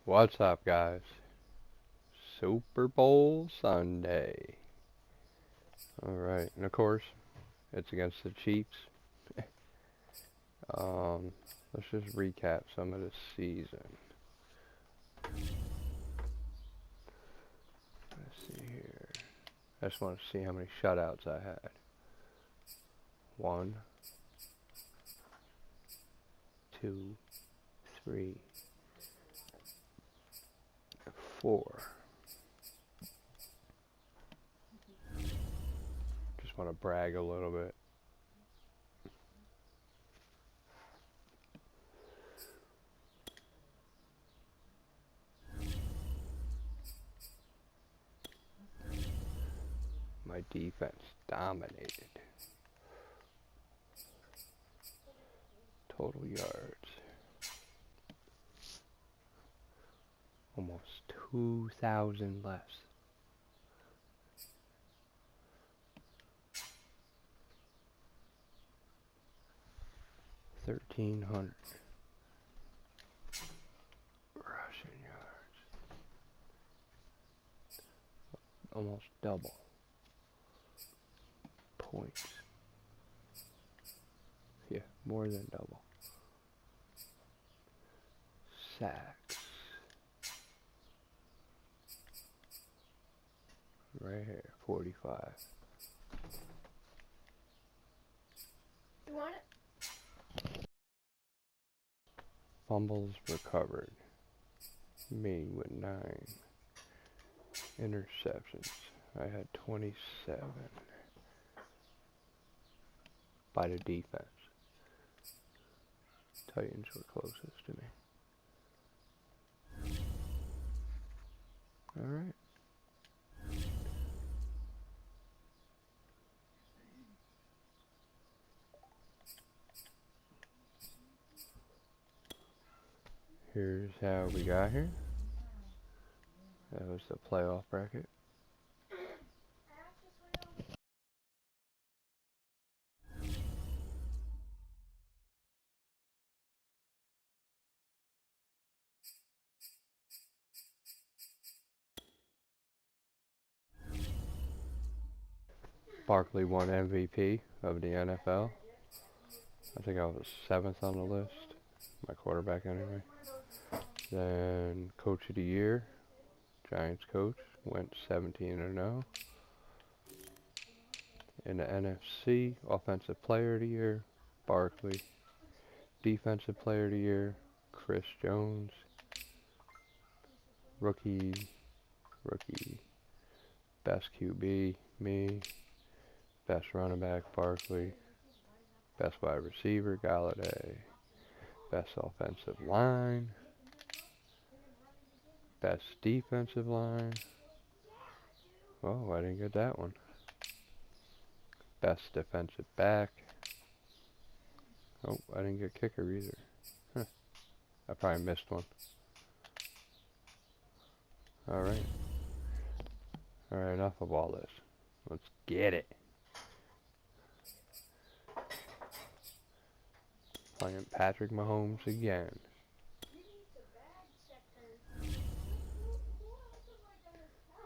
What's up, guys? Super Bowl Sunday. Alright, and of course, it's against the Chiefs. Let's just recap some of the season. Let's see here. I just want to see how many shutouts I had. 1, 2, 3, 4. Just want to brag a little bit. My defense dominated. Total yards. Almost 2,000 less. $1,300 rushing yards. Almost double. Points. Yeah, more than double. Sacks. Right here, 45. You want it? Fumbles recovered. Me with 9. Interceptions. I had 27. By the defense. Titans were closest to me. Alright. Here's how we got here. That was the playoff bracket. Barkley won MVP of the NFL. I think I was 7th on the list. My quarterback anyway. Then Coach of the Year, Giants coach, went 17-0. In the NFC, Offensive Player of the Year, Barkley. Defensive Player of the Year, Chris Jones. Rookie, best QB, me. Best running back, Barkley. Best wide receiver, Galladay. Best offensive line. Best defensive line. Oh, I didn't get that one. Best defensive back. Oh, I didn't get kicker either. Huh. I probably missed one. Alright. Alright, enough of all this. Let's get it. Playing Patrick Mahomes again.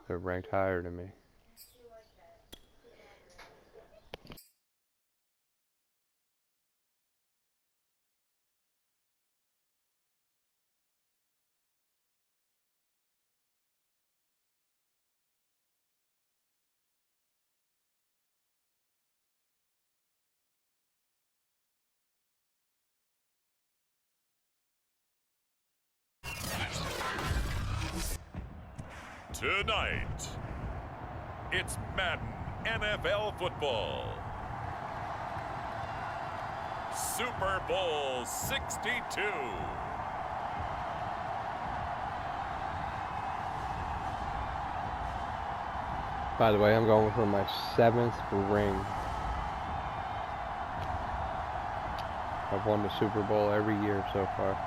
They're ranked higher than me. Tonight, it's Madden NFL football. Super Bowl 62. By the way, I'm going for my 7th ring. I've won the Super Bowl every year so far.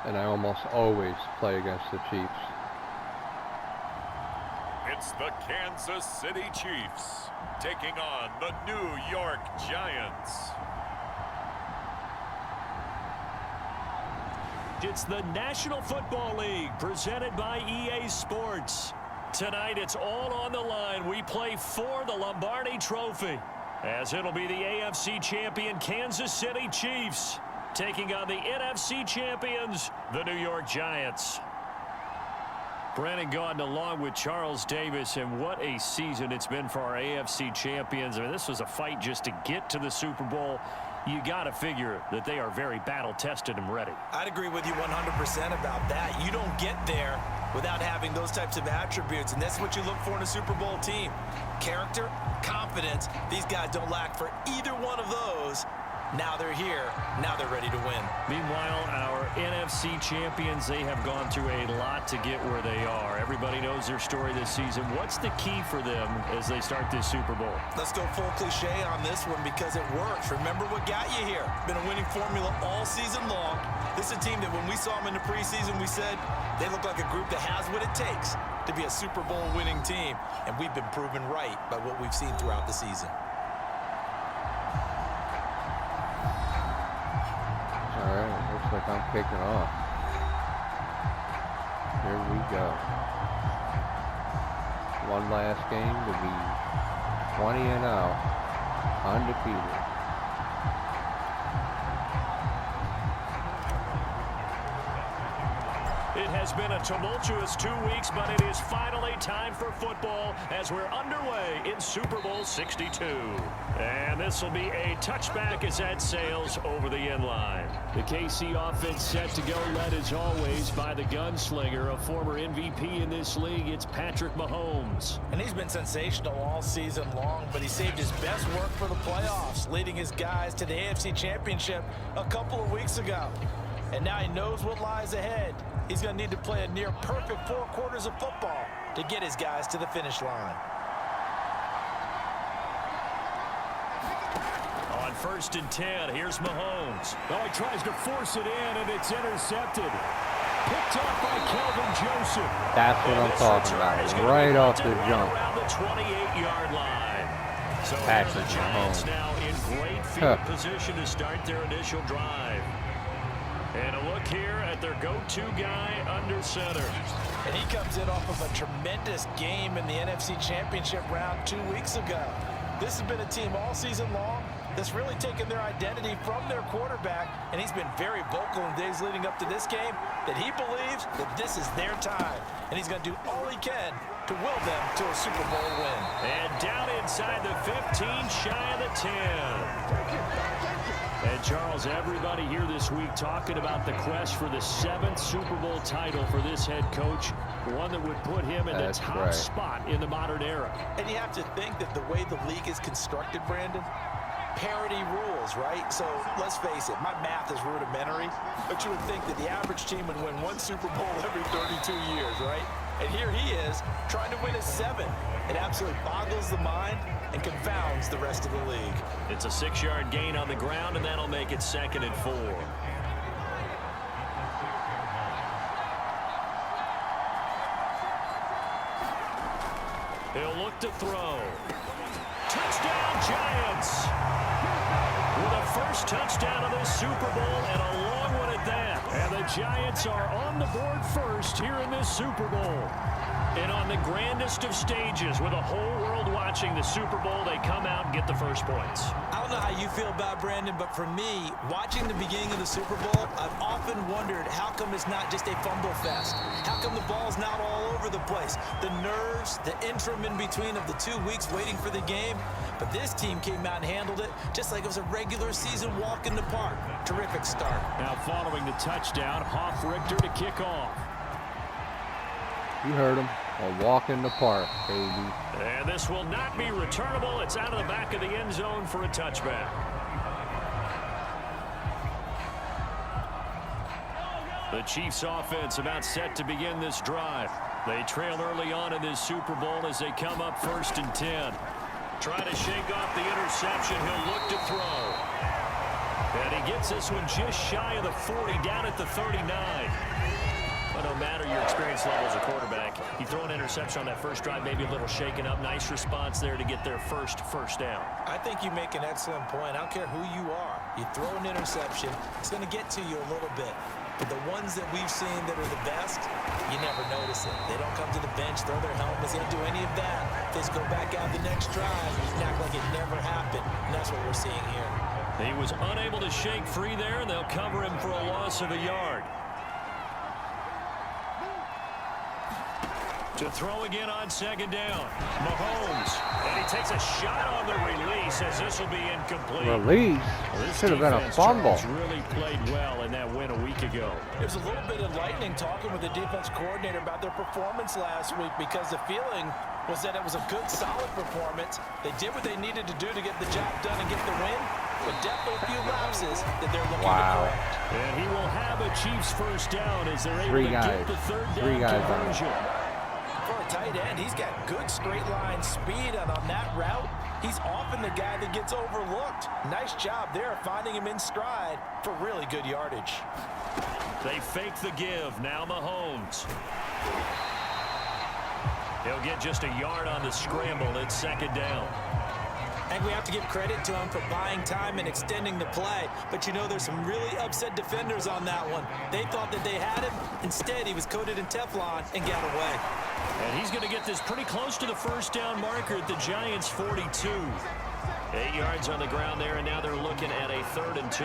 And I almost always play against the Chiefs. It's the Kansas City Chiefs taking on the New York Giants. It's the National Football League presented by EA Sports. Tonight it's all on the line. We play for the Lombardi Trophy, as it'll be the AFC champion Kansas City Chiefs taking on the NFC champions, the New York Giants. Brandon Gaudin along with Charles Davis, and what a season it's been for our AFC champions. I mean, this was a fight just to get to the Super Bowl. You got to figure that they are very battle-tested and ready. I'd agree with you 100% about that. You don't get there without having those types of attributes, and that's what you look for in a Super Bowl team. Character, confidence. These guys don't lack for either one of those. Now they're here. Now they're ready to win. Meanwhile, our NFC champions, they have gone through a lot to get where they are. Everybody knows their story this season. What's the key for them as they start this Super Bowl? Let's go full cliche on this one because it works. Remember what got you here. Been a winning formula all season long. This is a team that when we saw them in the preseason, we said they look like a group that has what it takes to be a Super Bowl winning team. And we've been proven right by what we've seen throughout the season. Alright, looks like I'm kicking off. Here we go. One last game to be 20-0, undefeated. It has been a tumultuous 2 weeks, but it is finally time for football as we're underway in Super Bowl 62. And this will be a touchback as that sails over the end line. The KC offense set to go, led as always by the gunslinger, a former MVP in this league. It's Patrick Mahomes. And he's been sensational all season long, but he saved his best work for the playoffs, leading his guys to the AFC Championship a couple of weeks ago. And now he knows what lies ahead. He's going to need to play a near-perfect 4 quarters of football to get his guys to the finish line. On 1st and 10, here's Mahomes. Oh, he tries to force it in, and it's intercepted. Picked off by Kelvin Joseph. That's what I'm talking about. Right off the jump. Around the 28-yard line. So Patrick the Giants Mahomes. now in great field position to start their initial drive. And a look here at their go-to guy under center. And he comes in off of a tremendous game in the NFC Championship round 2 weeks ago. This has been a team all season long that's really taken their identity from their quarterback, and he's been very vocal in days leading up to this game that he believes that this is their time, and he's going to do all he can to will them to a Super Bowl win. And down inside the 15, shy of the 10. And Charles, everybody here this week talking about the quest for the 7th Super Bowl title for this head coach, one that would put him in the top spot in the modern era. And you have to think that the way the league is constructed, Brandon, parity rules, right? So let's face it, my math is rudimentary, but you would think that the average team would win 1 Super Bowl every 32 years, right? And here he is trying to win a 7th. It absolutely boggles the mind and confounds the rest of the league. It's a 6-yard gain on the ground, and that'll make it 2nd and 4. He'll look to throw. Touchdown, Giants! With a first touchdown of this Super Bowl and a long one at that. And the Giants are on the board first here in this Super Bowl. And on the grandest of stages, with the whole world watching the Super Bowl, they come out and get the first points. I don't know how you feel about Brandon, but for me, watching the beginning of the Super Bowl, I've often wondered how come it's not just a fumble fest? How come the ball's not all over the place? The nerves, the interim in between of the 2 weeks waiting for the game. But this team came out and handled it just like it was a regular season walk in the park. Terrific start. Now following the touchdown, Richter to kick off. You heard him. A walk in the park, baby. And this will not be returnable. It's out of the back of the end zone for a touchback. The Chiefs offense about set to begin this drive. They trail early on in this Super Bowl as they come up 1st and 10. Trying to shake off the interception. He'll look to throw. And he gets this one just shy of the 40, down at the 39. But no matter your experience level as a quarterback, you throw an interception on that first drive, maybe a little shaken up. Nice response there to get their first down. I think you make an excellent point. I don't care who you are. You throw an interception, it's going to get to you a little bit. But the ones that we've seen that are the best, you never notice it. They don't come to the bench, throw their helmets, they don't do any of that. They just go back out the next drive and act like it never happened. And that's what we're seeing here. He was unable to shake free there, and they'll cover him for a loss of a yard. To throw again on second down. Mahomes. And he takes a shot on the release as this will be incomplete. Release? This should have been a fumble. Really played well in that win a week ago. There's a little bit of lightning talking with the defense coordinator about their performance last week because the feeling was that it was a good, solid performance. They did what they needed to do to get the job done and get the win, but definitely a few lapses that they're looking to correct. And he will have a Chiefs first down as they're able to get the third down conversion. For a tight end, he's got good straight line speed, and on that route, he's often the guy that gets overlooked. Nice job there finding him in stride for really good yardage. They fake the give. Now Mahomes. He'll get just a yard on the scramble. It's second down. I think we have to give credit to him for buying time and extending the play. But, you know, there's some really upset defenders on that one. They thought that they had him. Instead, he was coated in Teflon and got away. And he's going to get this pretty close to the first down marker at the Giants' 42. 8 yards on the ground there, and now they're looking at a 3rd and 2.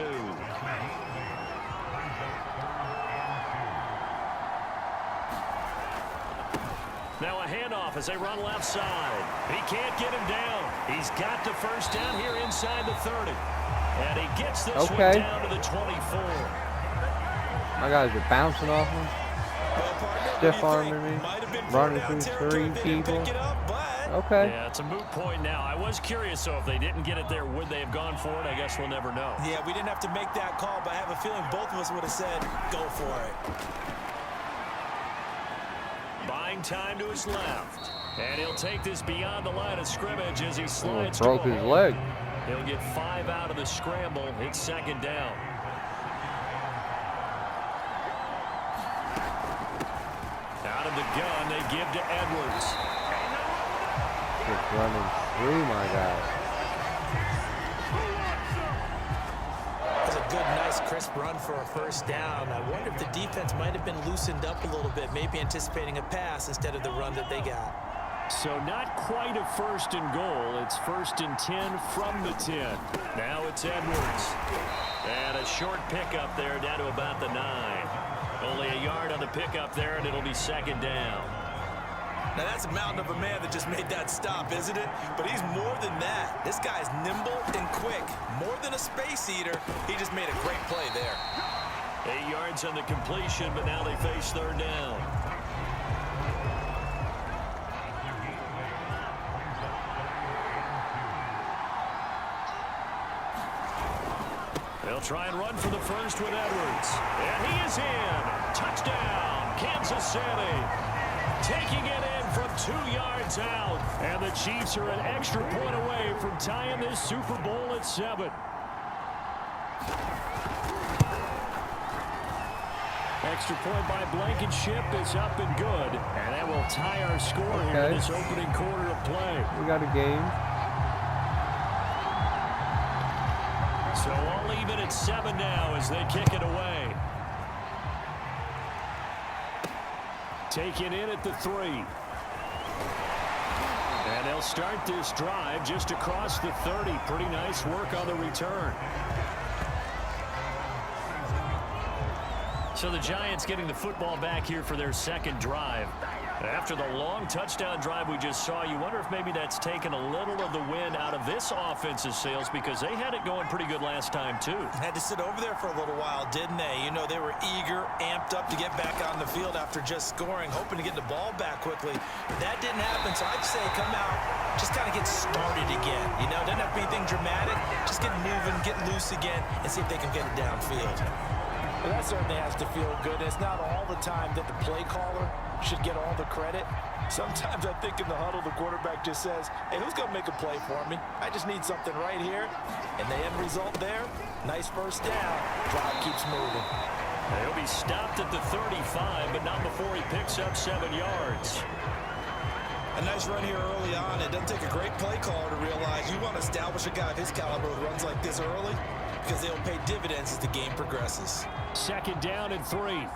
Now a handoff as they run left side. He can't get him down. He's got the first down here inside the 30. And he gets this one down to the 24. My guys are bouncing off him. Stiff arming me. Running through 3 people. Okay. Yeah, it's a moot point now. I was curious, so if they didn't get it there, would they have gone for it? I guess we'll never know. Yeah, we didn't have to make that call, but I have a feeling both of us would have said, go for it. Buying time to his left. And he'll take this beyond the line of scrimmage as he slides. Broke his leg. He'll get 5 out of the scramble. It's second down. Out of the gun, they give to Edwards. Just running through my guy. That's a good, nice, crisp run for a first down. I wonder if the defense might have been loosened up a little bit, maybe anticipating a pass instead of the run that they got. So not quite a 1st and goal. It's 1st and 10 from the 10. Now it's Edwards. And a short pickup there down to about the 9. Only a yard on the pickup there, and it'll be second down. Now that's a mountain of a man that just made that stop, isn't it? But he's more than that. This guy's nimble and quick. More than a space eater, he just made a great play there. 8 yards on the completion, but now they face 3rd down. They'll try and run for the first with Edwards. And he is in. Touchdown, Kansas City. Taking it in from 2 yards out. And the Chiefs are an extra point away from tying this Super Bowl at 7. Extra point by Blankenship is up and good. And that will tie our score here in this opening quarter of play. We got a game. So I'll leave it at 7 now as they kick it away. Taken in at the 3. And they'll start this drive just across the 30. Pretty nice work on the return. So the Giants getting the football back here for their 2nd drive. After the long touchdown drive we just saw, you wonder if maybe that's taken a little of the wind out of this offense's sails because they had it going pretty good last time, too. Had to sit over there for a little while, didn't they? You know, they were eager, amped up to get back on the field after just scoring, hoping to get the ball back quickly. That didn't happen, so I'd say come out, just kind of get started again. You know, doesn't have to be anything dramatic. Just get moving, get loose again, and see if they can get it downfield. Well, that certainly has to feel good. It's not all the time that the play caller should get all the credit. Sometimes I think in the huddle, the quarterback just says, hey, who's going to make a play for me? I just need something right here. And the end result there, nice first down. Drive keeps moving. He'll be stopped at the 35, but not before he picks up 7 yards. A nice run here early on. It doesn't take a great play caller to realize you want to establish a guy of his caliber who runs like this early. because they'll pay dividends as the game progresses. 2nd down and 3.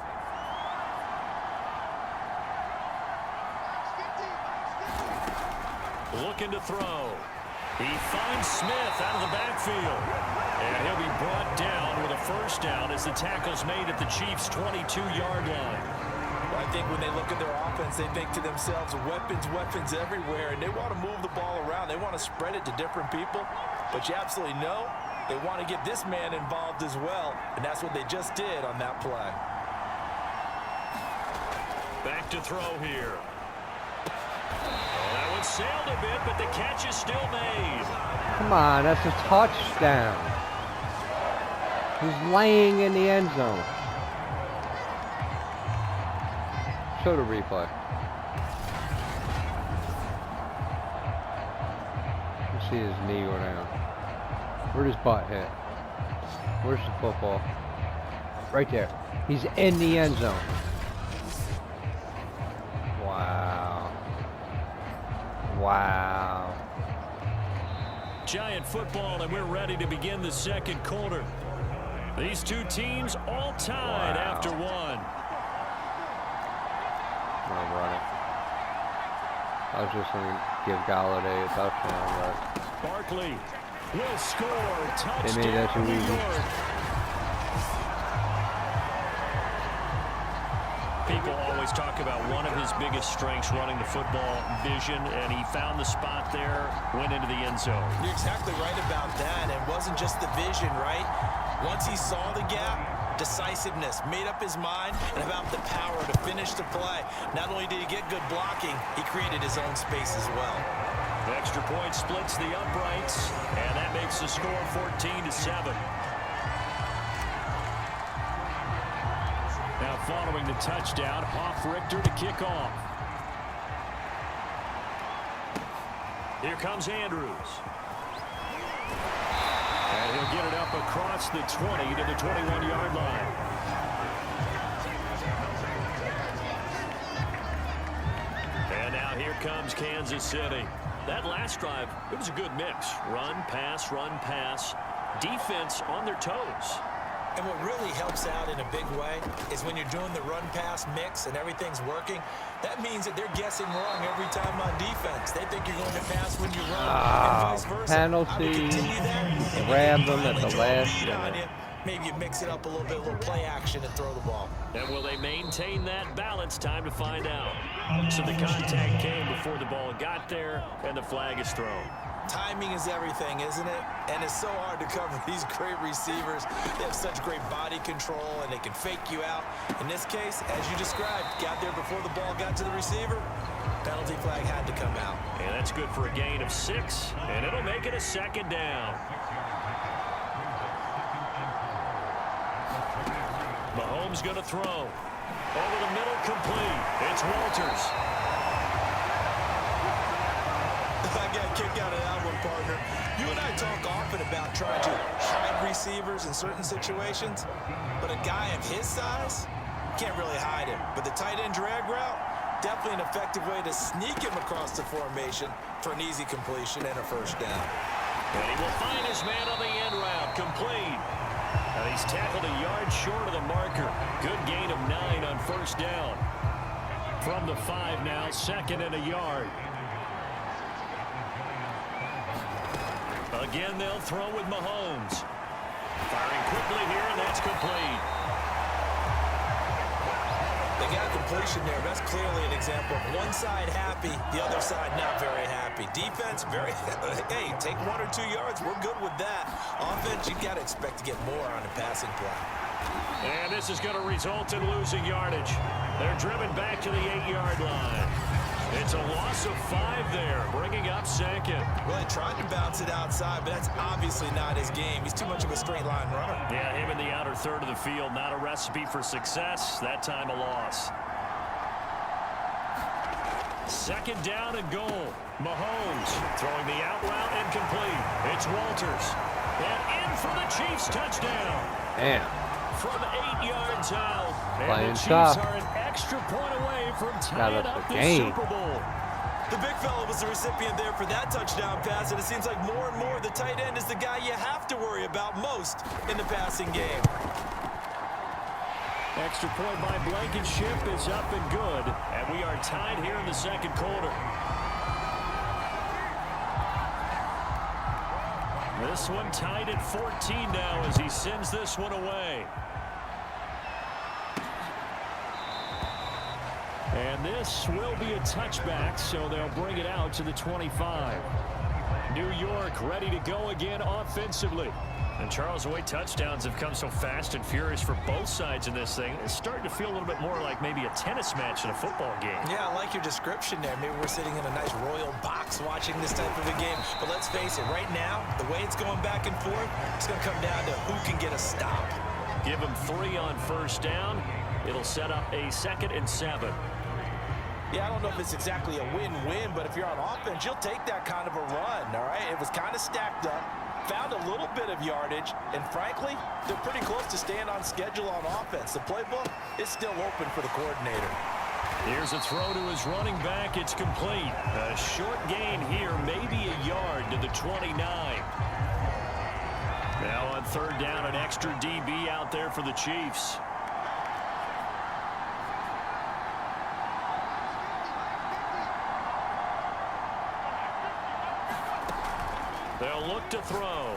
Looking to throw. He finds Smith out of the backfield. And he'll be brought down with a 1st down as the tackle's made at the Chiefs' 22-yard line. Well, I think when they look at their offense, they think to themselves, weapons everywhere, and they want to move the ball around. They want to spread it to different people, but you absolutely know they want to get this man involved as well, and that's what they just did on that play. Back to throw here. Oh, that one sailed a bit, but the catch is still made. Come on, that's a touchdown. He's laying in the end zone. Show the replay. You see his knee go down. Where'd his butt hit? Where's the football? Right there. He's in the end zone. Wow. Wow. Giant football, and we're ready to begin the 2nd quarter. These two teams all tied after one. I'll run it. I was just going to give Galladay a touchdown, but Barkley will score. Touchdown. they made that too New easy. York. People always talk about one of his biggest strengths running the football, vision, and he found the spot there, went into the end zone. You're exactly right about that. It wasn't just the vision, right? Once he saw the gap, decisiveness, made up his mind, and about the power to finish the play. Not only did he get good blocking, he created his own space as well. The extra point splits the uprights, and that makes the score 14-7. Now following the touchdown, Richter to kick off. Here comes Andrews. And he'll get it up across the 20 to the 21-yard line. And now here comes Kansas City. That last drive, it was a good mix. Run, pass, defense on their toes. And what really helps out in a big way is when you're doing the run-pass mix and everything's working, that means that they're guessing wrong every time on defense. They think you're going to pass when you run and vice versa. Penalty. Grab them at the last minute. Maybe you mix it up a little play action and throw the ball. And will they maintain that balance? Time to find out. So the contact came before the ball got there, and the flag is thrown. Timing is everything, isn't it? And it's so hard to cover these great receivers. They have such great body control, and they can fake you out. In this case, as you described, got there before the ball got to the receiver. Penalty flag had to come out. And that's good for a gain of 6, and it'll make it a 2nd down. Mahomes going to throw. Over the middle, complete. It's Walters. I got a kick out of that one, partner. You and I talk often about trying to hide receivers in certain situations, but a guy of his size can't really hide him. But the tight end drag route, definitely an effective way to sneak him across the formation for an easy completion and a 1st down. And he will find his man on the end route, complete. Now he's tackled a yard short of the marker. Good gain of 9 on 1st down. From the 5 now, 2nd and a yard. Again, they'll throw with Mahomes. Firing quickly here, and that's complete. They got a completion there. That's clearly an example of one side happy, the other side not very happy. Defense, very, hey, take 1 or 2 yards. We're good with that. Offense, you got to expect to get more on a passing play. And this is going to result in losing yardage. They're driven back to the 8-yard line. It's a loss of 5 there, bringing up 2nd. Well, he tried to bounce it outside, but that's obviously not his game. He's too much of a straight line runner. Yeah, him in the outer third of the field, not a recipe for success. That time a loss. 2nd down and goal. Mahomes throwing the out route incomplete. It's Walters. And in for the Chiefs touchdown. Damn. From 8 yards out. And Playing the Chiefs tough. are an extra point away from Now tying that's up the the game. Super Bowl. The big fella was the recipient there for that touchdown pass, and it seems like more and more the tight end is the guy you have to worry about most in the passing game. Extra point by Blankenship is up and good, and we are tied here in the second quarter. This one tied at 14 now as he sends this one away. And this will be a touchback, so they'll bring it out to the 25. New York ready to go again offensively. And Charles, the way touchdowns have come so fast and furious for both sides in this thing, it's starting to feel a little bit more like maybe a tennis match in a football game. Yeah, I like your description there. Maybe we're sitting in a nice royal box watching this type of a game. But let's face it, right now, the way it's going back and forth, it's going to come down to who can get a stop. Give him 3 on first down. It'll set up a 2nd and 7. Yeah, I don't know if it's exactly a win-win, but if you're on offense, you'll take that kind of a run, all right? It was kind of stacked up, found a little bit of yardage, and frankly, they're pretty close to staying on schedule on offense. The playbook is still open for the coordinator. Here's a throw to his running back. It's complete. A short gain here, maybe a yard to the 29. Now on 3rd down, an extra DB out there for the Chiefs. They'll look to throw.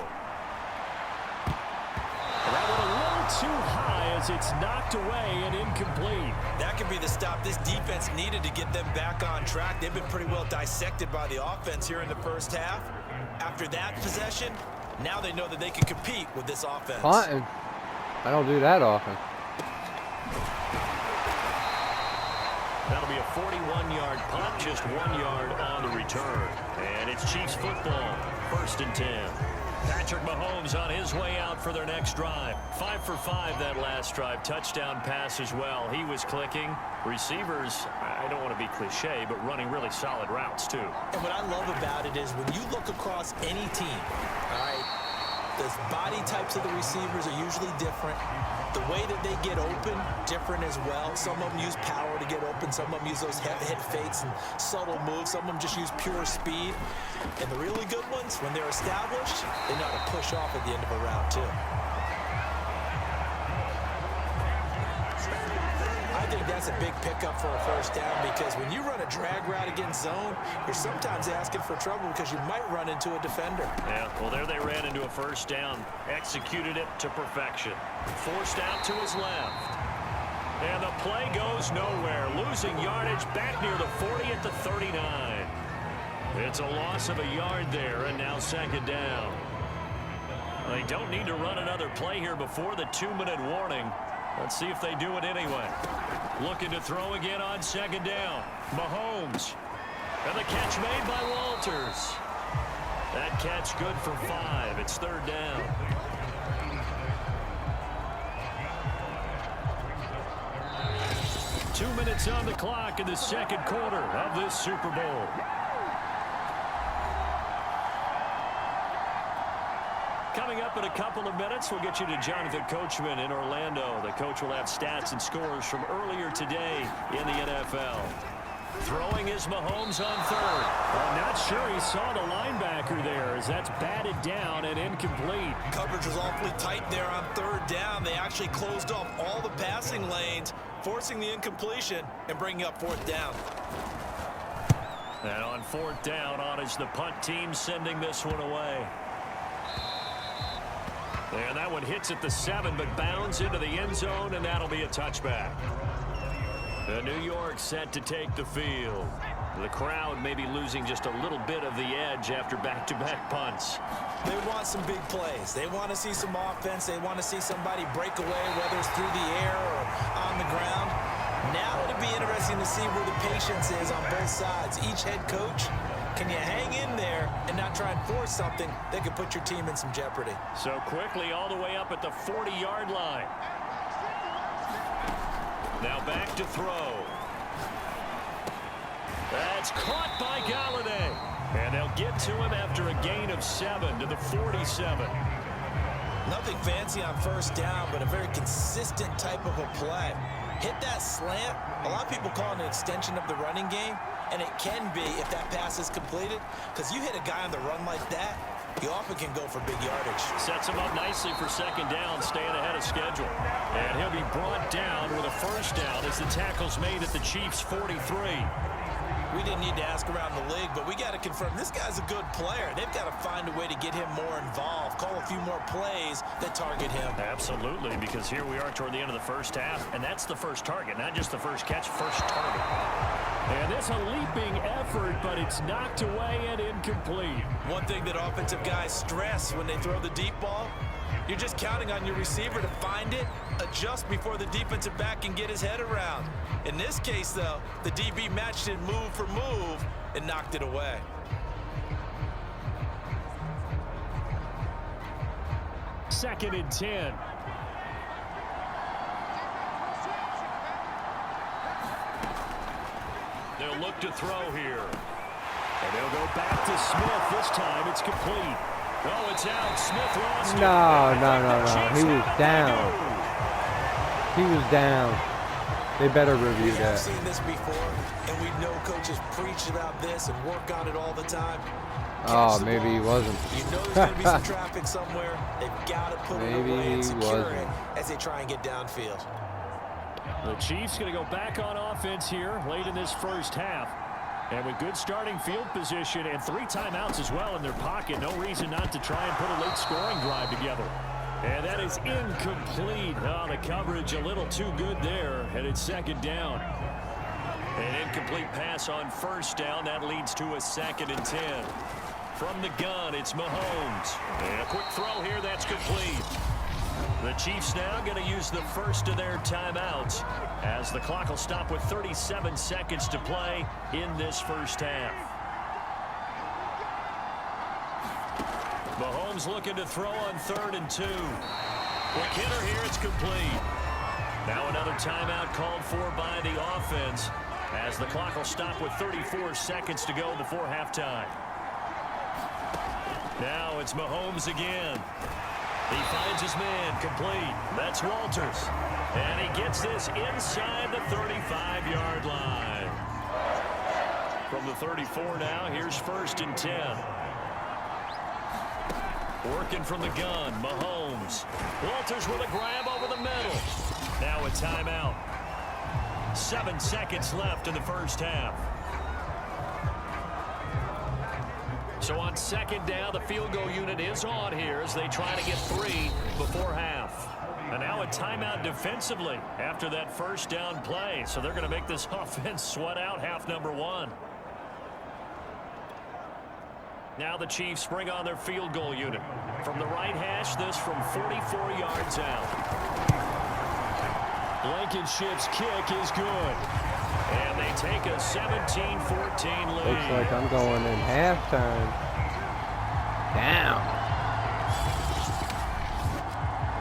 That one a little too high as it's knocked away and incomplete. That could be the stop this defense needed to get them back on track. They've been pretty well dissected by the offense here in the first half. After that possession, now they know that they can compete with this offense. Punting. I don't do that often. That'll be a 41-yard punt, just 1 yard on the return. And it's Chiefs football, 1st and 10. Patrick Mahomes on his way out for their next drive. 5 for 5 that last drive. Touchdown pass as well. He was clicking. Receivers, I don't want to be cliche, but running really solid routes too. And what I love about it is when you look across any team, all right, the body types of the receivers are usually different. The way that they get open, different as well. Some of them use power to get open. Some of them use those hit fakes and subtle moves. Some of them just use pure speed. And the really good ones, when they're established, they know how to push off at the end of a route too. I think that's a big pickup for a first down because when you run a drag route against zone, you're sometimes asking for trouble because you might run into a defender. Yeah, well, there they ran into a first down. Executed it to perfection. Forced out to his left. And the play goes nowhere. Losing yardage back near the 40 at the 39. It's a loss of a yard there, and now 2nd down. They don't need to run another play here before the 2-minute warning. Let's see if they do it anyway. Looking to throw again on 2nd down. Mahomes. And the catch made by Walters. That catch good for 5. It's 3rd down. Two minutes on the clock in the second quarter of this Super Bowl. Coming up in a couple of minutes, we'll get you to Jonathan Coachman in Orlando. The coach will have stats and scores from earlier today in the NFL. Throwing is Mahomes on 3rd. I'm not sure he saw the linebacker there as that's batted down and incomplete. Coverage was awfully tight there on 3rd down. They actually closed off all the passing lanes, forcing the incompletion and bringing up 4th down. And on 4th down, on is the punt team sending this one away. And that one hits at the 7, but bounds into the end zone, and that'll be a touchback. The New York set to take the field. The crowd may be losing just a little bit of the edge after back-to-back punts. They want some big plays. They want to see some offense. They want to see somebody break away, whether it's through the air or on the ground. Now it'll be interesting to see where the patience is on both sides. Each head coach, can you hang in there and not try and force something that could put your team in some jeopardy? So quickly all the way up at the 40-yard line. Now back to throw. That's caught by Galladay. And they'll get to him after a gain of 7 to the 47. Nothing fancy on 1st down, but a very consistent type of a play. hit that slant. A lot of people call it an extension of the running game, and it can be if that pass is completed, because you hit a guy on the run like that, he often can go for big yardage. Sets him up nicely for second down, staying ahead of schedule. And he'll be brought down with a first down as the tackle's made at the Chiefs' 43. We didn't need to ask around the league, but we got to confirm this guy's a good player. They've got to find a way to get him more involved, call a few more plays that target him. Absolutely, because here we are toward the end of the first half, and that's the first target, not just the first catch, first target. And it's a leaping effort, but it's knocked away and incomplete. One thing that offensive guys stress when they throw the deep ball, you're just counting on your receiver to find it, adjust before the defensive back can get his head around. In this case, though, the DB matched it move for move and knocked it away. Second and 10. They'll look to throw here. And they'll go back to Smith. This time it's complete. Oh, it's out. Smith lost it. No. He was down. He was down. They better review that. We've seen this before, and we know coaches preach about this and work on it all the time. Oh, maybe he wasn't. You know there's going to be some traffic somewhere. They've got to put it away and secure it as they try and get downfield. The Chiefs going to go back on offense here late in this first half. And with good starting field position and 3 timeouts as well in their pocket, no reason not to try and put a late scoring drive together. And that is incomplete. Oh, the coverage a little too good there, and it's second down. An incomplete pass on first down. That leads to a 2nd and 10. From the gun, it's Mahomes. And a quick throw here, that's complete. The Chiefs now going to use the first of their timeouts as the clock will stop with 37 seconds to play in this first half. Mahomes looking to throw on 3rd and 2. Quick hitter here, it's complete. Now another timeout called for by the offense as the clock will stop with 34 seconds to go before halftime. Now it's Mahomes again. He finds his man, complete. That's Walters. And he gets this inside the 35-yard line. From the 34 now, here's 1st and 10. Working from the gun, Mahomes. Walters with a grab over the middle. Now a timeout. 7 seconds left in the first half. So on second down, the field goal unit is on here as they try to get 3 before half. And now a timeout defensively after that first down play. So they're going to make this offense sweat out half number 1. Now the Chiefs bring on their field goal unit. From the right hash, this from 44 yards out. Blankenship's kick is good. And they take a 17-14 lead. Looks like I'm going in halftime. Down.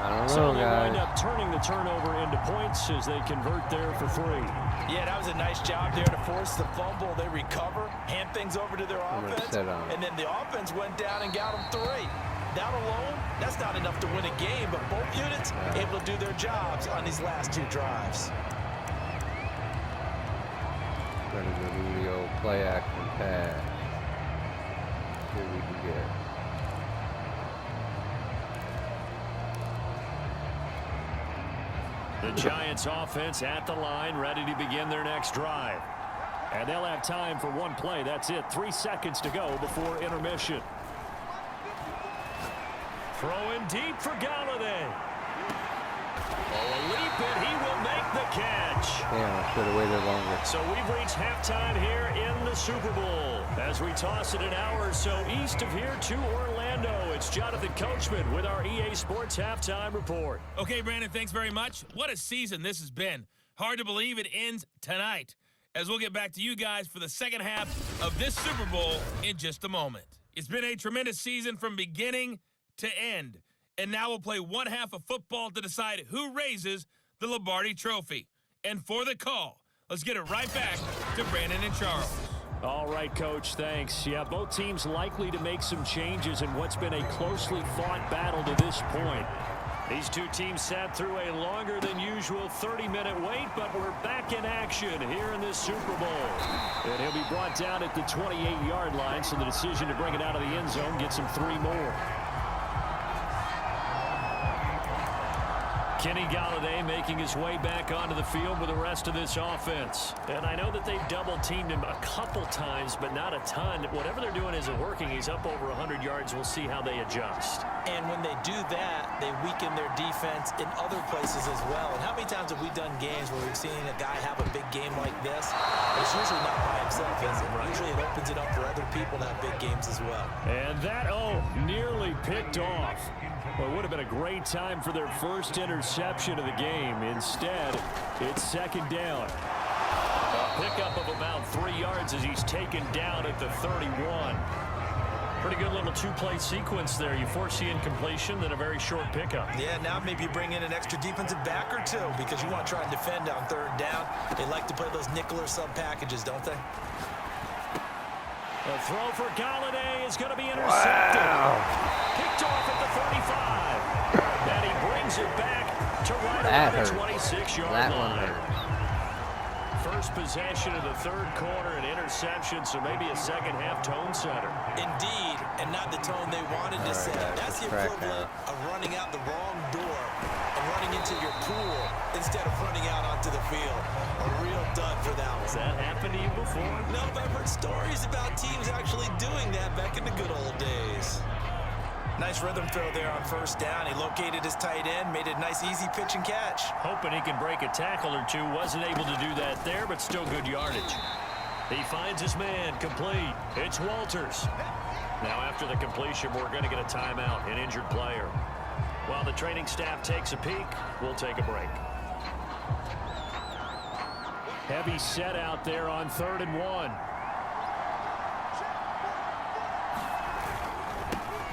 I don't know, so they guys. wind up turning the turnover into points as they convert there for 3. Yeah, that was a nice job there to force the fumble. They recover, hand things over to their offense, and then the offense went down and got them 3. That alone, that's not enough to win a game, but both units able to do their jobs on these last 2 drives. Gonna do the old play action pass. See what we can get. The Giants offense at the line, ready to begin their next drive. And they'll have time for 1 play. That's it. 3 seconds to go before intermission. Throwing deep for Galladay. Oh, a leap, and he will make the catch. Damn, I should have waited longer. So we've reached halftime here in the Super Bowl. As we toss it an hour or so east of here to Orlando, it's Jonathan Coachman with our EA Sports Halftime Report. Okay, Brandon, thanks very much. What a season this has been. Hard to believe it ends tonight, as we'll get back to you guys for the second half of this Super Bowl in just a moment. It's been a tremendous season from beginning to end. And now we'll play one half of football to decide who raises the Lombardi Trophy. And for the call, let's get it right back to Brandon and Charles. All right, Coach, thanks. Yeah, both teams likely to make some changes in what's been a closely fought battle to this point. These two teams sat through a longer than usual 30-minute wait, but we're back in action here in this Super Bowl. And he'll be brought down at the 28-yard line, so the decision to bring it out of the end zone gets him 3 more. Kenny Galladay making his way back onto the field with the rest of this offense. And I know that they've double-teamed him a couple times, but not a ton. Whatever they're doing isn't working. He's up over 100 yards. We'll see how they adjust. And when they do that, they weaken their defense in other places as well. And how many times have we done games where we've seen a guy have a big game like this? It's usually not by himself, is it? Right. Usually it opens it up for other people to have big games as well. And that, nearly picked off. Well, it would have been a great time for their first interception of the game. Instead, it's second down. A pickup of about 3 yards as he's taken down at the 31. Pretty good little two-play sequence there. You force the incompletion, then a very short pickup. Yeah, now maybe you bring in an extra defensive back or two because you want to try and defend on third down. They like to play those nickel or sub packages, don't they? The throw for Galladay is going to be intercepted. Wow. Picked off at the 35. And he brings it back to right around the 26-yard line. That one hurt. First possession of the third quarter, an interception, so maybe a second-half tone setter. Indeed, and not the tone they wanted to set. That's the equivalent of running out the wrong door and running into your pool instead of running out onto the field. A real dud for that one. Has that happened to you before? No, but I've heard stories about teams actually doing that back in the good old days. Nice rhythm throw there on first down. He located his tight end, made a nice easy pitch and catch. Hoping he can break a tackle or two. Wasn't able to do that there, but still good yardage. He finds his man, complete. It's Walters. Now after the completion, we're going to get a timeout, an injured player. While the training staff takes a peek, we'll take a break. Heavy set out there on 3rd and 1.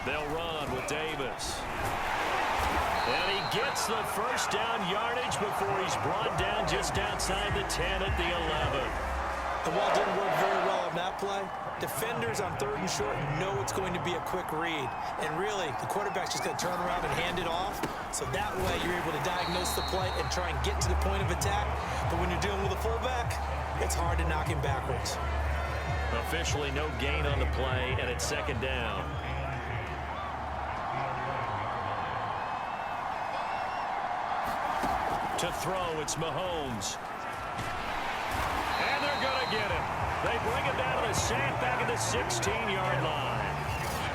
They'll run with Davis. And he gets the first down yardage before he's brought down just outside the 10 at the 11. The ball didn't work very well on that play. Defenders on 3rd and short know it's going to be a quick read. And really, the quarterback's just going to turn around and hand it off. So that way you're able to diagnose the play and try and get to the point of attack. But when you're dealing with a fullback, it's hard to knock him backwards. Officially no gain on the play, and it's second down. To throw, it's Mahomes. And they're going to get him. They bring him down to the sack back at the 16-yard line.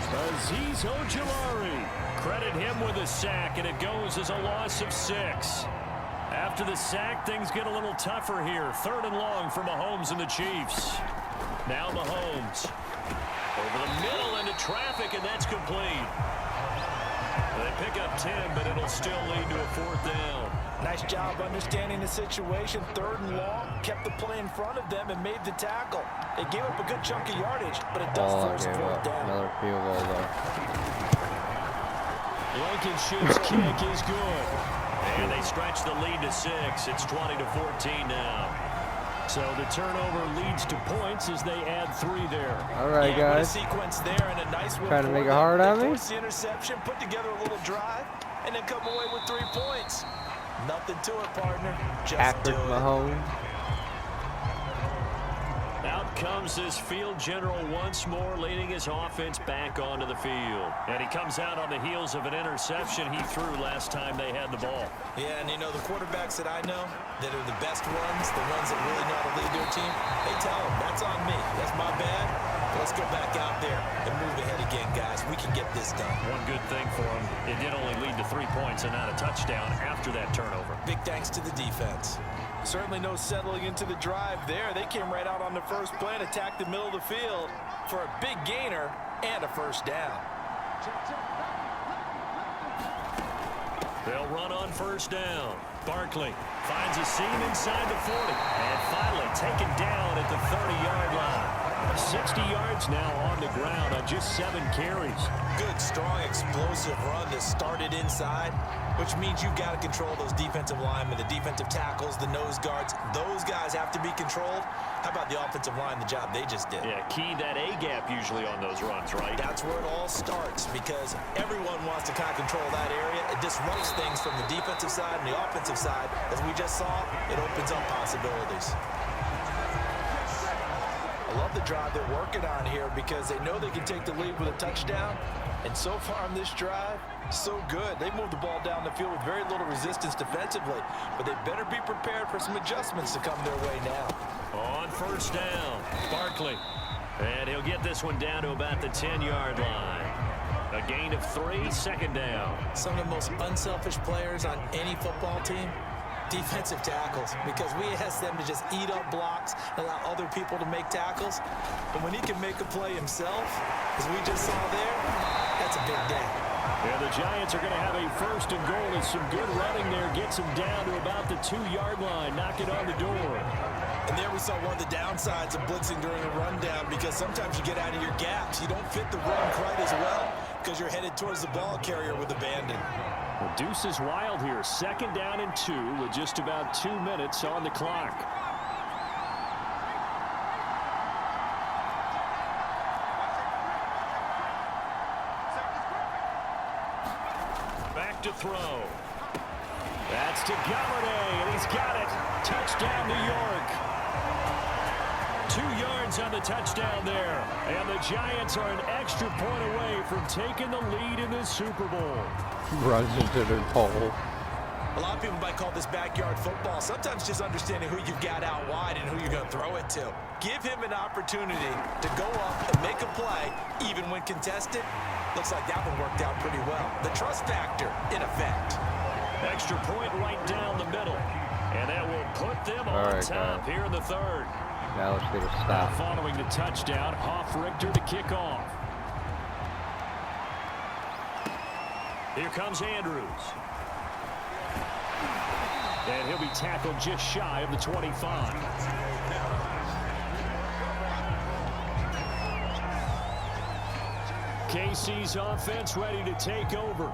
Azeez Ojulari. Credit him with a sack, and it goes as a loss of 6. After the sack, things get a little tougher here. 3rd and long for Mahomes and the Chiefs. Now Mahomes. Over the middle into traffic, and that's complete. They pick up 10, but it'll still lead to a 4th down. Nice job understanding the situation. 3rd and long, kept the play in front of them and made the tackle. They gave up a good chunk of yardage, but it does force 4th down. Another field goal there. Blankenship's kick is good. And they stretch the lead to 6. It's 20-14 now. So the turnover leads to points as they add 3 there. All right, guys. What a sequence there and a nice win. Trying to make it hard on me. Force the interception, put together a little drive, and then come away with 3 points. Nothing to it, partner. Just Patrick do it. Mahomes. Out comes this field general once more, leading his offense back onto the field. And he comes out on the heels of an interception he threw last time they had the ball. Yeah, and you know, the quarterbacks that I know that are the best ones, the ones that really know how to lead their team, they tell them, that's on me. That's my bad. Let's go back out there and move ahead again, guys. We can get this done. One good thing for him, it did only lead to 3 points and not a touchdown after that turnover. Big thanks to the defense. Certainly no settling into the drive there. They came right out on the first play and attacked the middle of the field for a big gainer and a first down. They'll run on first down. Barkley finds a seam inside the 40 and finally taken down at the 30-yard line. 60 yards now on the ground on just 7 carries. Good, strong, explosive run that started inside, which means you've got to control those defensive linemen, the defensive tackles, the nose guards. Those guys have to be controlled. How about the offensive line, the job they just did? Yeah, key that A-gap usually on those runs, right? That's where it all starts, because everyone wants to kind of control that area. It disrupts things from the defensive side and the offensive side. As we just saw, it opens up possibilities. I love the drive they're working on here because they know they can take the lead with a touchdown. And so far on this drive, so good. They moved the ball down the field with very little resistance defensively, but they better be prepared for some adjustments to come their way now. On first down, Barkley. And he'll get this one down to about the 10-yard line. A gain of 3, second down. Some of the most unselfish players on any football team, defensive tackles, because we ask them to just eat up blocks, allow other people to make tackles. But when he can make a play himself, as we just saw there, that's a big day. Yeah, the Giants are going to have a first and goal, and some good running there gets them down to about the 2-yard line. Knock it on the door. And there we saw one of the downsides of blitzing during a rundown, because sometimes you get out of your gaps. You don't fit the run quite as well because you're headed towards the ball carrier with abandon. The deuce is wild here. Second down and 2 with just about 2 minutes on the clock. Back to throw. That's to Galladay, and he's got it. Touchdown, New York. 2 yards on the touchdown there. And the Giants are an extra point away from taking the lead in the Super Bowl. Runs into the pole. A lot of people might call this backyard football. Sometimes just understanding who you've got out wide and who you're going to throw it to. Give him an opportunity to go up and make a play, even when contested. Looks like that one worked out pretty well. The trust factor, in effect. Extra point right down the middle. And that will put them on top here in the third. Now let's get a stop. Following the touchdown, Hoff-Richter to kick off. Here comes Andrews. And he'll be tackled just shy of the 25. KC's offense ready to take over.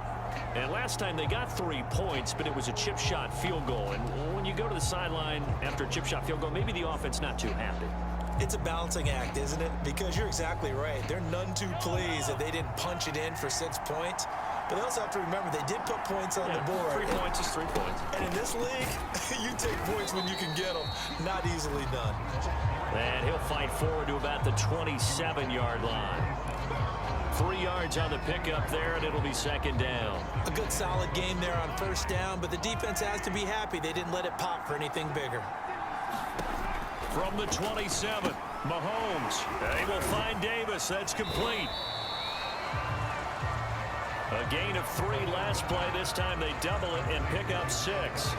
And last time they got 3 points, but it was a chip shot field goal. And when you go to the sideline after a chip shot field goal, maybe the offense not too happy. It's a balancing act, isn't it? Because you're exactly right. They're none too pleased that they didn't punch it in for 6 points. But they also have to remember they did put points on the board. 3 points is 3 points. And in this league, you take points when you can get them. Not easily done. And he'll fight forward to about the 27-yard line. 3 yards on the pickup there, and it'll be second down. A good solid game there on first down, but the defense has to be happy they didn't let it pop for anything bigger. From the 27, Mahomes. They will find Davis. That's complete. A gain of 3 last play. This time they double it and pick up 6.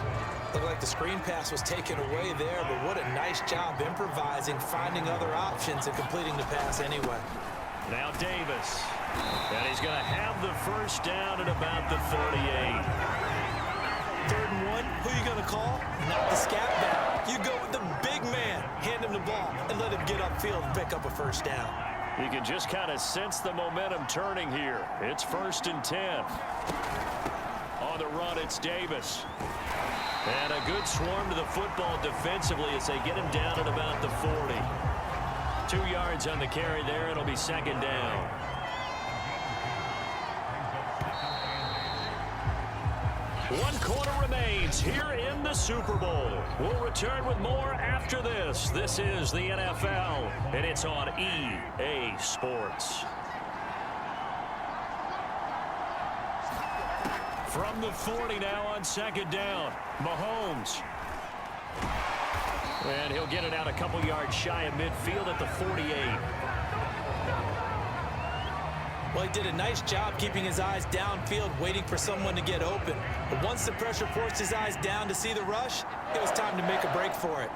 Looked like the screen pass was taken away there, but what a nice job improvising, finding other options, and completing the pass anyway. Now Davis. And he's going to have the first down at about the 38. 3rd and 1, who are you going to call? Not the scat back. You go with the big man. Hand him the ball and let him get upfield and pick up a first down. You can just kind of sense the momentum turning here. It's 1st and 10. On the run, it's Davis. And a good swarm to the football defensively as they get him down at about the 40. 2 yards on the carry there. It'll be second down. One quarter remains here in the Super Bowl. We'll return with more after this. This is the NFL, and it's on EA Sports. From the 40 now on second down, Mahomes. And he'll get it out a couple yards shy of midfield at the 48. Well, he did a nice job keeping his eyes downfield, waiting for someone to get open. But once the pressure forced his eyes down to see the rush, it was time to make a break for it.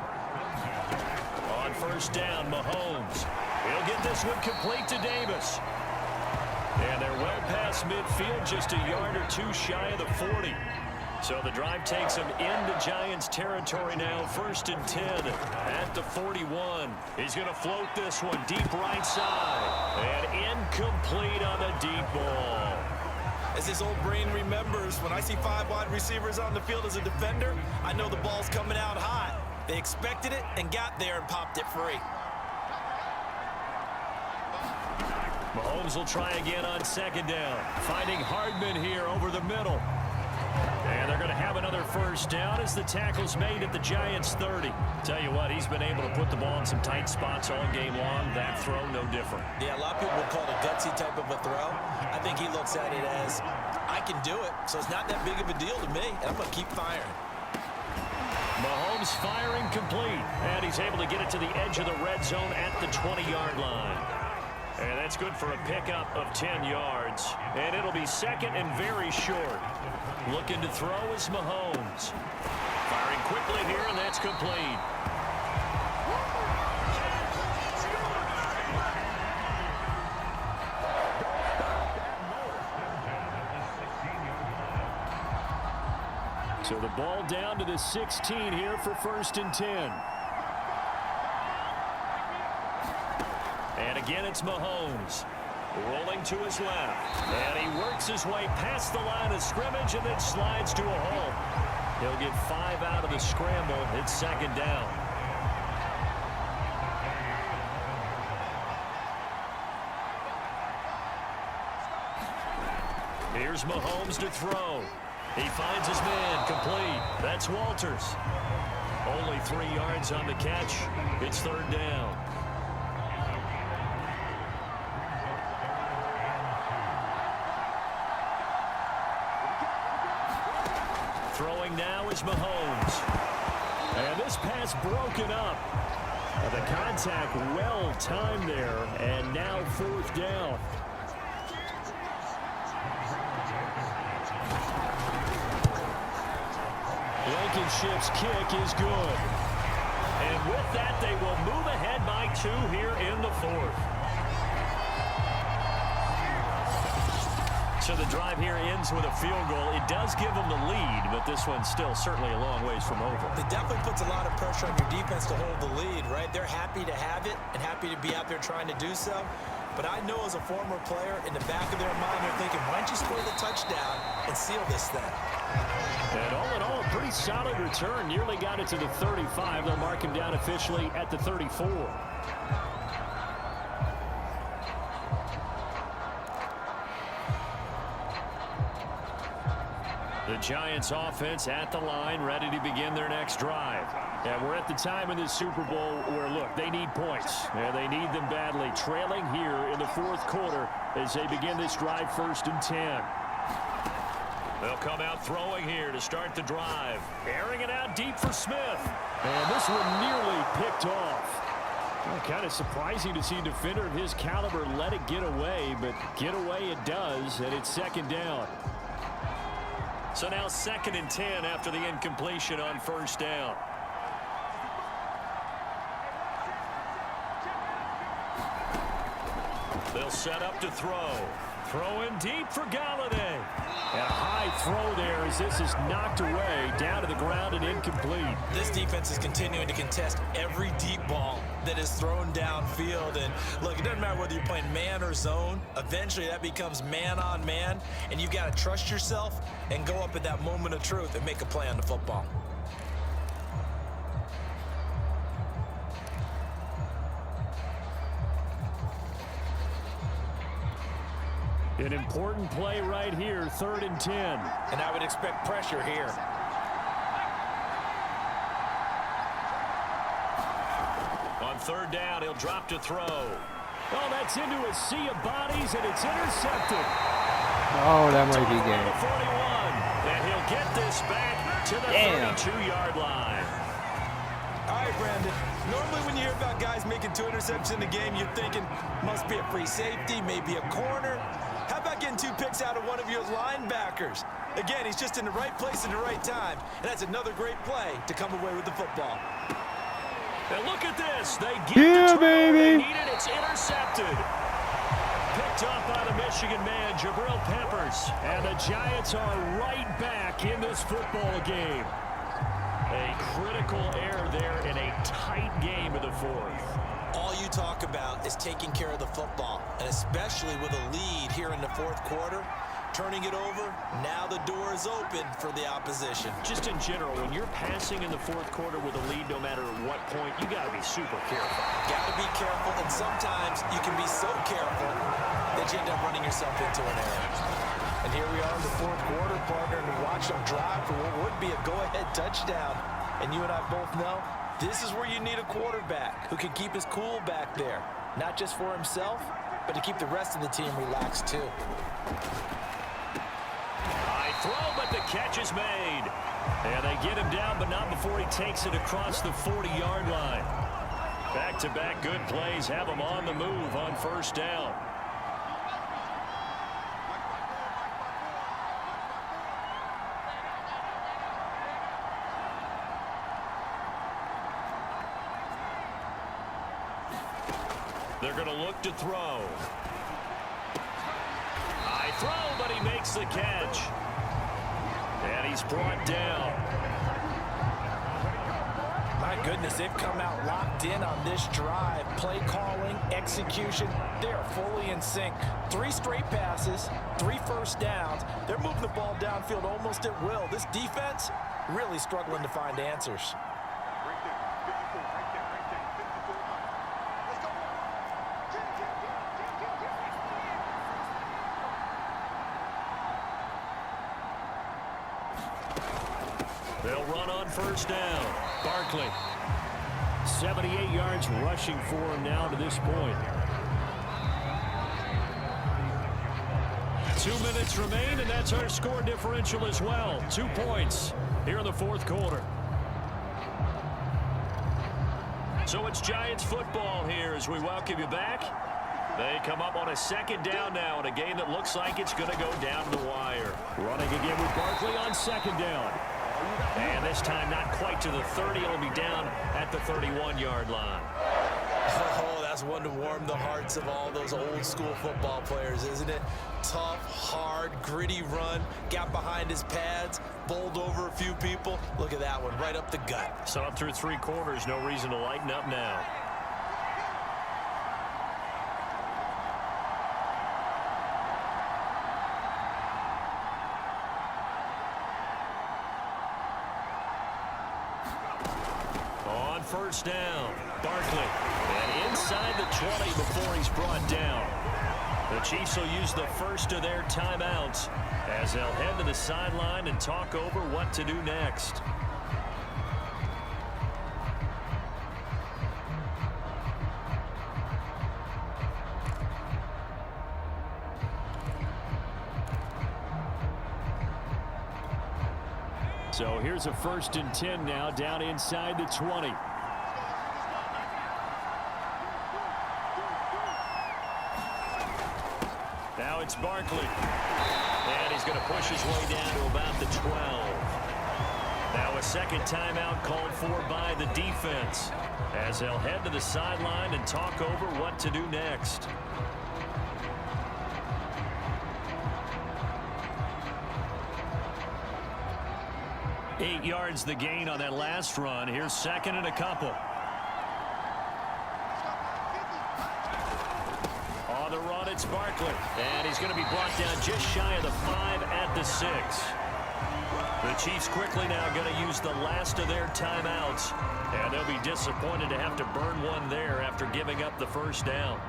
On first down, Mahomes. He'll get this one complete to Davis. And they're well past midfield, just a yard or 2 shy of the 40. So the drive takes him into Giants territory now. 1st and 10 at the 41. He's going to float this one deep right side. And incomplete on the deep ball. As his old brain remembers, when I see 5 wide receivers on the field as a defender, I know the ball's coming out hot. They expected it and got there and popped it free. Mahomes will try again on 2nd down. Finding Hardman here over the middle. And they're going to have another 1st down as the tackle's made at the Giants' 30. Tell you what, he's been able to put the ball in some tight spots all game long. That throw, no different. Yeah, a lot of people would call it a gutsy type of a throw. I think he looks at it as, I can do it, so it's not that big of a deal to me, and I'm going to keep firing. Mahomes firing complete, and he's able to get it to the edge of the red zone at the 20-yard line. And that's good for a pickup of 10 yards. And it'll be 2nd and very short. Looking to throw is Mahomes. Firing quickly here, and that's complete. So the ball down to the 16 here for 1st and 10. And again, it's Mahomes. Rolling to his left. And he works his way past the line of scrimmage and then slides to a halt. He'll get 5 out of the scramble. It's 2nd down. Here's Mahomes to throw. He finds his man complete. That's Walters. Only 3 yards on the catch. It's 3rd down. Throwing now is Mahomes. And this pass broken up. The contact well timed there. And now 4th down. Blankenship's kick is good. And with that, they will move ahead by 2 here in the 4th. So the drive here ends with a field goal. It does give them the lead, but this one's still certainly a long ways from over. It definitely puts a lot of pressure on your defense to hold the lead, right? They're happy to have it and happy to be out there trying to do so. But I know as a former player, in the back of their mind, they're thinking, why don't you score the touchdown and seal this thing? And all in all, a pretty solid return. Nearly got it to the 35. They'll mark him down officially at the 34. The Giants offense at the line, ready to begin their next drive. And we're at the time in this Super Bowl where, look, they need points. And they need them badly. Trailing here in the 4th quarter as they begin this drive 1st and 10. They'll come out throwing here to start the drive. Airing it out deep for Smith. And this one nearly picked off. Well, kind of surprising to see a defender of his caliber let it get away, but get away it does, and it's 2nd down. So now 2nd and 10 after the incompletion on 1st down. They'll set up to throw. Throw in deep for Galladay. And a high throw there as this is knocked away down to the ground and incomplete. This defense is continuing to contest every deep ball that is thrown downfield. And look, it doesn't matter whether you're playing man or zone. Eventually that becomes man on man. And you've got to trust yourself and go up at that moment of truth and make a play on the football. An important play right here, 3rd and 10. And I would expect pressure here. On 3rd down, he'll drop to throw. Oh, that's into a sea of bodies, and it's intercepted. Oh, that might be game. 41, and he'll get this back to the 32-yard line. All right, Brandon. Normally when you hear about guys making 2 interceptions in the game, you're thinking must be a free safety, maybe a corner. How about getting 2 picks out of one of your linebackers? Again, he's just in the right place at the right time, and that's another great play to come away with the football. And look at this. They get the baby. They need it. It's intercepted. picked off by the Michigan man, Jabril Peppers. And the Giants are right back in this football game. A critical error there in a tight game in the fourth. All you talk about is taking care of the football, and especially with a lead here in the fourth quarter. Turning it over, now the door is open for the opposition. Just in general, when you're passing in the fourth quarter with a lead, no matter at what point, you got to be super careful. Got to be careful, and sometimes you can be so careful that you end up running yourself into an error. And here we are in the fourth quarter, partner, and watch them drive for what would be a go-ahead touchdown. And you and I both know this is where you need a quarterback who can keep his cool back there, not just for himself, but to keep the rest of the team relaxed too. Throw, but the catch is made. And they get him down, but not before he takes it across the 40-yard line. Back-to-back good plays have him on the move on first down. They're going to look to throw. High throw, but he makes the catch. And he's brought down. My goodness, they've come out locked in on this drive. Play calling, execution, they are fully in sync. 3 straight passes, 3 first downs. They're moving the ball downfield almost at will. This defense really struggling to find answers. They'll run on first down. Barkley. 78 yards rushing for him now to this point. 2 minutes remain, and that's our score differential as well. 2 points here in the fourth quarter. So it's Giants football here as we welcome you back. They come up on a second down now in a game that looks like it's going to go down to the wire. Running again with Barkley on second down. And this time not quite to the 30. It'll be down at the 31-yard line. Oh, that's one to warm the hearts of all those old school football players, isn't it? Tough, hard, gritty run. Got behind his pads, bowled over a few people. Look at that one, right up the gut. So up through 3 quarters, no reason to lighten up now. First down, Barkley, and inside the 20 before he's brought down. The Chiefs will use the first of their timeouts as they'll head to the sideline and talk over what to do next. So here's a 1st and 10 now down inside the 20. Now it's Barkley. And he's going to push his way down to about the 12. Now a second timeout called for by the defense as they'll head to the sideline and talk over what to do next. Eight yards the gain on that last run. Here's second and a couple. On the run, it's Barkley. And he's going to be brought down just shy of the 5 at the 6. The Chiefs quickly now going to use the last of their timeouts. And they'll be disappointed to have to burn one there after giving up the first down.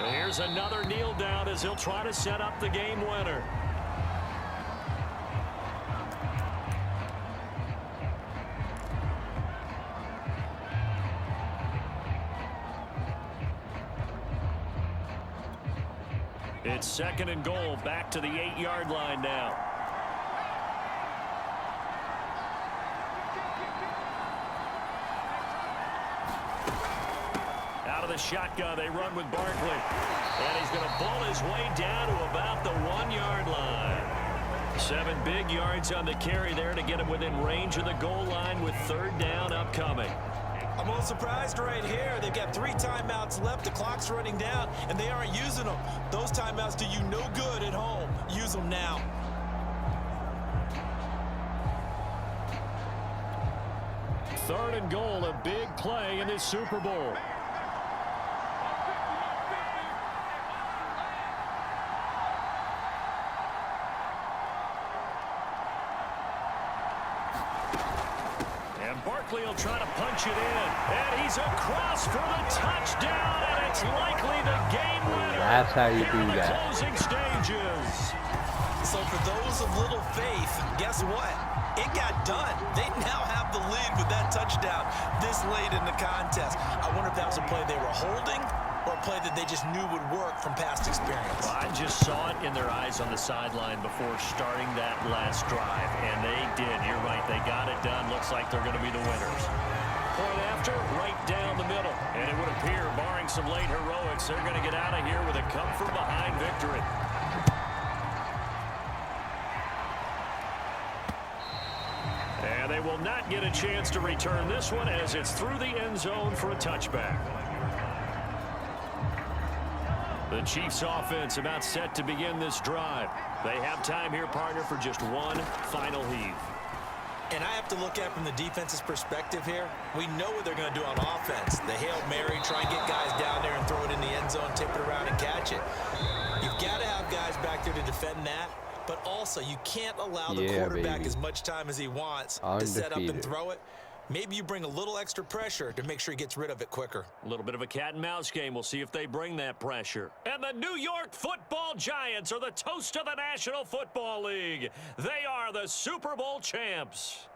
Here's another kneel down as he'll try to set up the game winner. It's second and goal, back to the 8-yard line now. shotgun. They run with Barkley. And he's going to ball his way down to about the 1-yard line. 7 big yards on the carry there to get him within range of the goal line with 3rd down upcoming. I'm a little surprised right here. They've got 3 timeouts left. The clock's running down, and they aren't using them. Those timeouts do you no good at home. Use them now. Third and goal, a big play in this Super Bowl. Barkley will try to punch it in, and he's across for the touchdown, and it's likely the game winner. That's how you do that. Closing stages. So for those of little faith, guess what? It got done. They now have the lead with that touchdown this late in the contest. I wonder if that was a play they were holding or a play that they just knew would work from past experience. Well, I just saw it in their eyes on the sideline before starting that last drive, and they did. You're right. They got it done. Looks like they're going to be the winners. Point after, right down the middle. And it would appear, barring some late heroics, they're going to get out of here with a come-from-behind victory. And they will not get a chance to return this one as it's through the end zone for a touchback. The Chiefs offense about set to begin this drive. They have time here, partner, for just one final heave. And I have to look at from the defense's perspective here. We know what they're going to do on offense. The Hail Mary, try and get guys down there and throw it in the end zone, tip it around and catch it. You've got to have guys back there to defend that. But also, you can't allow the quarterback as much time as he wants to set up and throw it. Maybe you bring a little extra pressure to make sure he gets rid of it quicker. A little bit of a cat and mouse game. We'll see if they bring that pressure. And the New York Football Giants are the toast of the National Football League. They are the Super Bowl champs.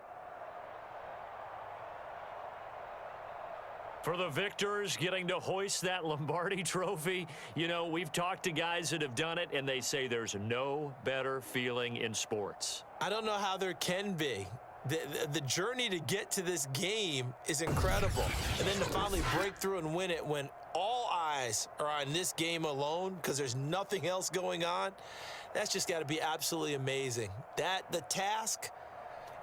For the victors, getting to hoist that Lombardi trophy, you know, we've talked to guys that have done it, and they say there's no better feeling in sports. I don't know how there can be. The journey to get to this game is incredible. And then to finally break through and win it when all eyes are on this game alone because there's nothing else going on, that's just got to be absolutely amazing. The task,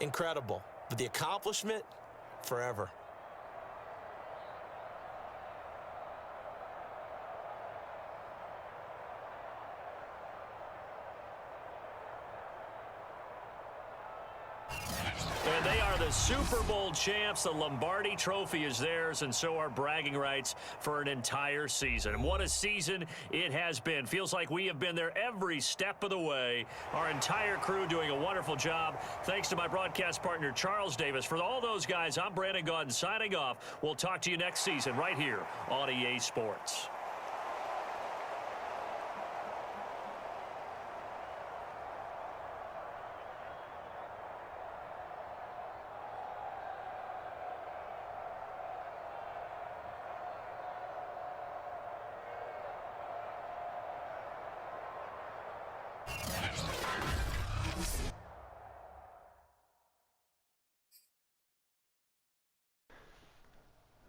incredible. But the accomplishment, forever. And they are the Super Bowl champs. The Lombardi trophy is theirs, and so are bragging rights for an entire season. And what a season it has been. Feels like we have been there every step of the way. Our entire crew doing a wonderful job. Thanks to my broadcast partner, Charles Davis. For all those guys, I'm Brandon Gaudin signing off. We'll talk to you next season right here on EA Sports.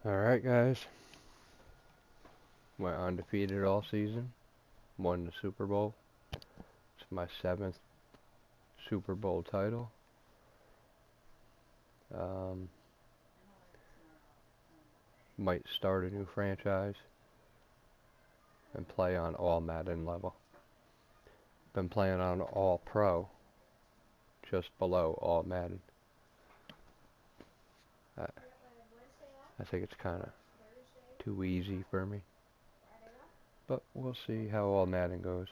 Alright guys, went undefeated all season, won the Super Bowl. It's my 7th Super Bowl title. Might start a new franchise and play on all Madden level. Been playing on AllPro, just below all Madden. I think it's kind of too easy for me, but we'll see how all Madden goes.